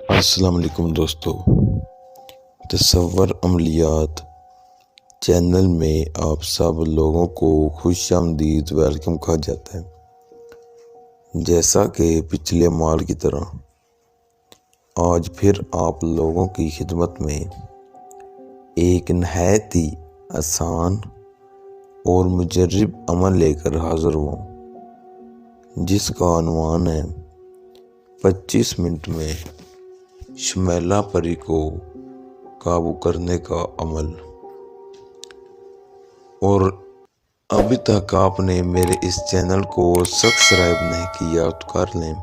السلام علیکم دوستو، تصور عملیات چینل میں آپ سب لوگوں کو خوش آمدید ویلکم کہا جاتا ہے۔ جیسا کہ پچھلے مال کی طرح آج پھر آپ لوگوں کی خدمت میں ایک نہایت ہی آسان اور مجرب عمل لے کر حاضر ہوں، جس کا عنوان ہے 25 منٹ میں شمیلہ پری کو قابو کرنے کا عمل۔ اور ابھی تک آپ نے میرے اس چینل کو سبسکرائب نہیں کیا تو کر لیں،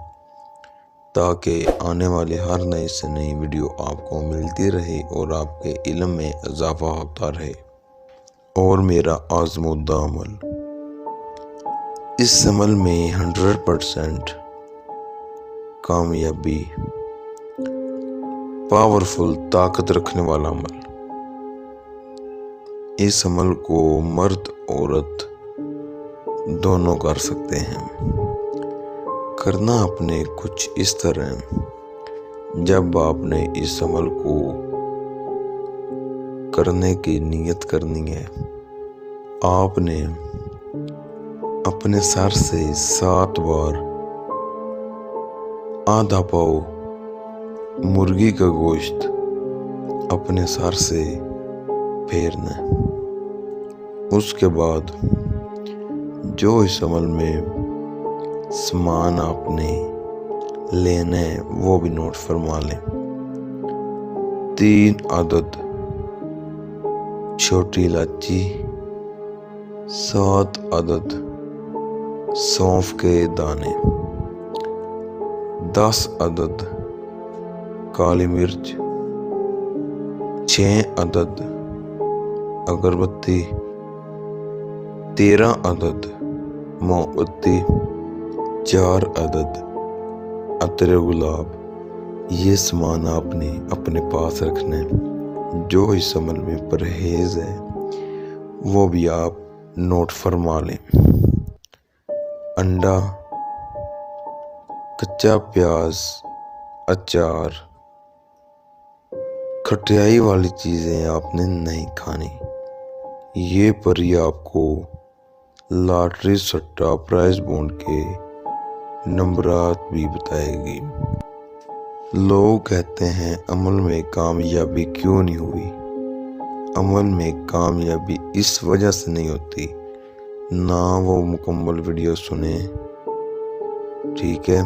تاکہ آنے والے ہر نئی سے نئی ویڈیو آپ کو ملتی رہے اور آپ کے علم میں اضافہ ہوتا رہے۔ اور میرا آزمودہ عمل، اس عمل میں 100% کامیابی، پاورفل، طاقت رکھنے والا عمل۔ اس عمل کو مرد عورت دونوں کر سکتے ہیں۔ کرنا اپنے کچھ اس طرح، جب آپ نے اس عمل کو کرنے کی نیت کرنی ہے، آپ نے اپنے سر سے 7 بار آدھا پاؤ مرغی کا گوشت اپنے سر سے پھیرنا ہے۔ اس کے بعد جو اس عمل میں سامان آپ نے لینا ہے وہ بھی نوٹ فرما لیں۔ 3 عدد چھوٹی الائچی، 7 عدد سونف کے دانے، 10 عدد کالی مرچ، 6 عدد اگربتی، 13 عدد موم بتی، 4 عدد عطر گلاب۔ یہ سامان آپ نے اپنے پاس رکھنا ہے۔ جو اس عمل میں پرہیز ہے وہ بھی آپ نوٹ فرما لیں۔ انڈا، کچا پیاز، اچار، کھٹیائی والی چیزیں آپ نے نہیں کھانی۔ یہ پری آپ کو لاٹری سٹا پرائز بونڈ کے نمبرات بھی بتائے گی۔ لوگ کہتے ہیں عمل میں کامیابی کیوں نہیں ہوئی؟ عمل میں کامیابی اس وجہ سے نہیں ہوتی، نہ وہ مکمل ویڈیو سنیں، ٹھیک ہے؟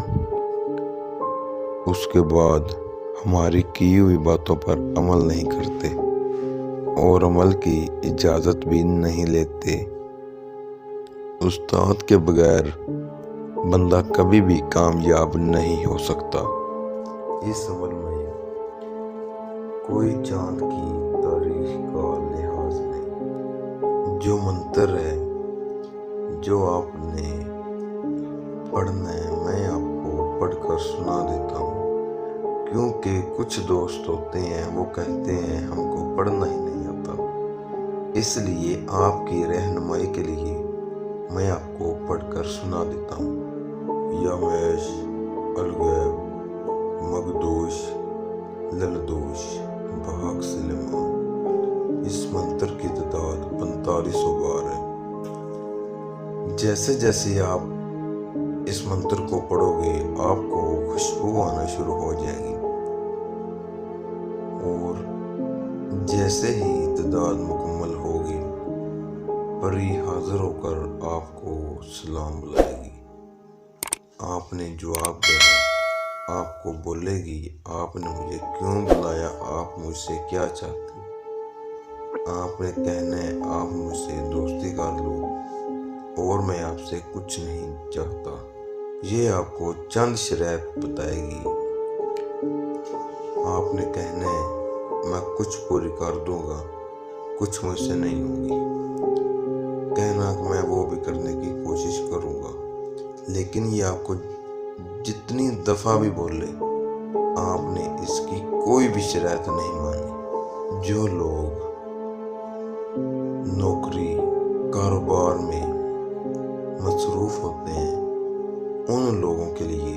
اس کے بعد ہماری کی ہوئی باتوں پر عمل نہیں کرتے اور عمل کی اجازت بھی نہیں لیتے۔ استاد کے بغیر بندہ کبھی بھی کامیاب نہیں ہو سکتا۔ اس عمل میں کوئی چاند کی تاریخ کا لحاظ نہیں۔ جو منتر ہے جو آپ نے پڑھنا ہے، میں آپ کو پڑھ کر سنا دیتا ہوں، کیونکہ کچھ دوست ہوتے ہیں وہ کہتے ہیں ہم کو پڑھنا ہی نہیں آتا۔ اس لیے آپ کی رہنمائی کے لیے میں آپ کو پڑھ کر سنا دیتا ہوں۔ یامیش الغیب مگدوش للدوش بھاگ سلیمان۔ اس منتر کی تعداد 4500 بار ہے۔ جیسے جیسے آپ اس منتر کو پڑھو گے آپ کو خوشبو آنا شروع ہو جائے گی، اور جیسے ہی تعداد مکمل ہوگی پری حاضر ہو کر آپ کو سلام بلائے گی۔ آپ نے جواب دینا، آپ کو بولے گی آپ نے مجھے کیوں بلایا، آپ مجھ سے کیا چاہتے؟ آپ نے کہنا ہے آپ مجھ سے دوستی کر لو اور میں آپ سے کچھ نہیں چاہتا۔ یہ آپ کو چند شرائط بتائے گی۔ آپ نے کہنا ہے میں کچھ پوری کر دوں گا، کچھ مجھ سے نہیں ہوگی۔ کہنا کہ میں وہ بھی کرنے کی کوشش کروں گا، لیکن یہ آپ کو جتنی دفعہ بھی بولے آپ نے اس کی کوئی بھی شرائط نہیں مانی۔ جو لوگ نوکری کاروبار میں مصروف ہوتے ہیں ان لوگوں کے لیے